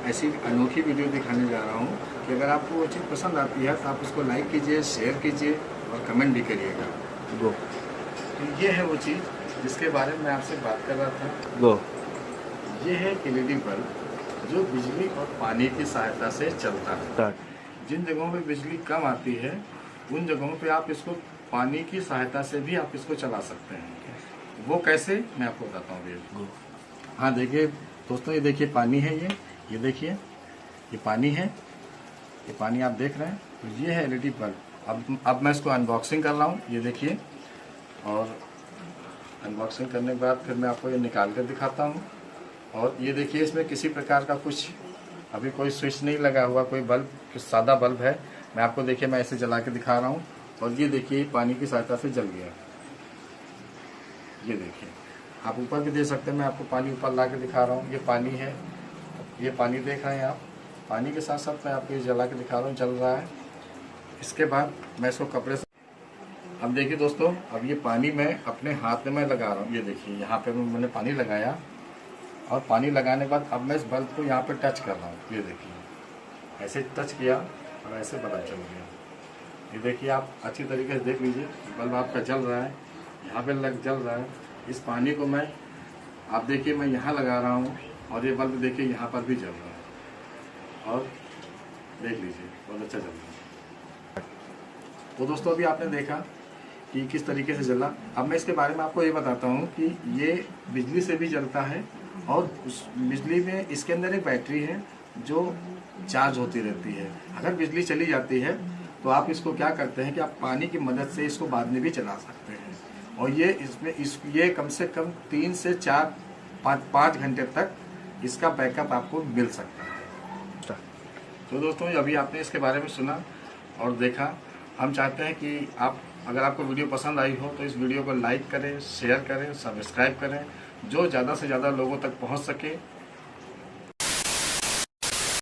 ऐसी अनोखी वीडियो दिखाने जा रहा हूँ कि अगर आपको वो चीज़ पसंद आती है तो आप उसको लाइक कीजिए, शेयर कीजिए और कमेंट भी करिएगा। गो। तो ये है वो चीज़ जिसके बारे में मैं आपसे बात कर रहा था। गो। ये है LED बल्ब जो बिजली और पानी की सहायता से चलता है। स्टार्ट। जिन जगहों पे बिजली कम आती है उन जगहों पे आप इसको पानी की सहायता से भी आप इसको चला सकते हैं। वो कैसे, मैं आपको बताता हूँ भैया। हाँ देखिए दोस्तों, ये देखिए पानी है, ये देखिए ये पानी है, ये पानी आप देख रहे हैं। तो ये है LED बल्ब। अब मैं इसको अनबॉक्सिंग कर रहा हूँ, ये देखिए। और अनबॉक्सिंग करने के बाद फिर मैं आपको ये निकाल कर दिखाता हूँ। और ये देखिए इसमें किसी प्रकार का कुछ अभी कोई स्विच नहीं लगा हुआ, कोई बल्ब, सादा बल्ब है। मैं आपको देखिए मैं ऐसे जला के दिखा रहा हूँ। और ये देखिए पानी की सहायता से जल गया। ये देखिए आप ऊपर भी दे सकते हैं, मैं आपको पानी ऊपर ला के दिखा रहा हूँ। ये पानी है, ये पानी देख रहे हैं आप। पानी के साथ साथ मैं आपको ये जला के दिखा रहा हूँ, जल रहा है। इसके बाद मैं इसको कपड़े से, अब देखिए दोस्तों, अब ये पानी मैं अपने हाथ में लगा रहा हूँ। ये देखिए यहाँ पे मैंने पानी लगाया और पानी लगाने के बाद अब मैं इस बल्ब को यहाँ पे टच कर रहा हूँ। ये देखिए ऐसे टच किया और ऐसे पता चल गया। ये देखिए आप अच्छी तरीके से देख लीजिए, बल्ब आपका जल रहा है, यहाँ पे जल रहा है। इस पानी को मैं, आप देखिए मैं यहाँ लगा रहा हूँ और ये बल्ब देखिए यहाँ पर भी जल रहा है। और देख लीजिए बहुत अच्छा जल रहा है। तो दोस्तों अभी आपने देखा कि किस तरीके से जला। अब मैं इसके बारे में आपको ये बताता हूँ कि ये बिजली से भी जलता है और उस बिजली में इसके अंदर एक बैटरी है जो चार्ज होती रहती है। अगर बिजली चली जाती है तो आप इसको क्या करते हैं कि आप पानी की मदद से इसको बाद में भी चला सकते हैं। और ये इसमें ये कम से कम 3 से 4-5 घंटे तक इसका बैकअप आपको मिल सकता है। तो दोस्तों अभी आपने इसके बारे में सुना और देखा। हम चाहते हैं कि आप, अगर आपको वीडियो पसंद आई हो तो इस वीडियो को लाइक करें, शेयर करें, सब्सक्राइब करें, जो ज़्यादा से ज़्यादा लोगों तक पहुंच सके।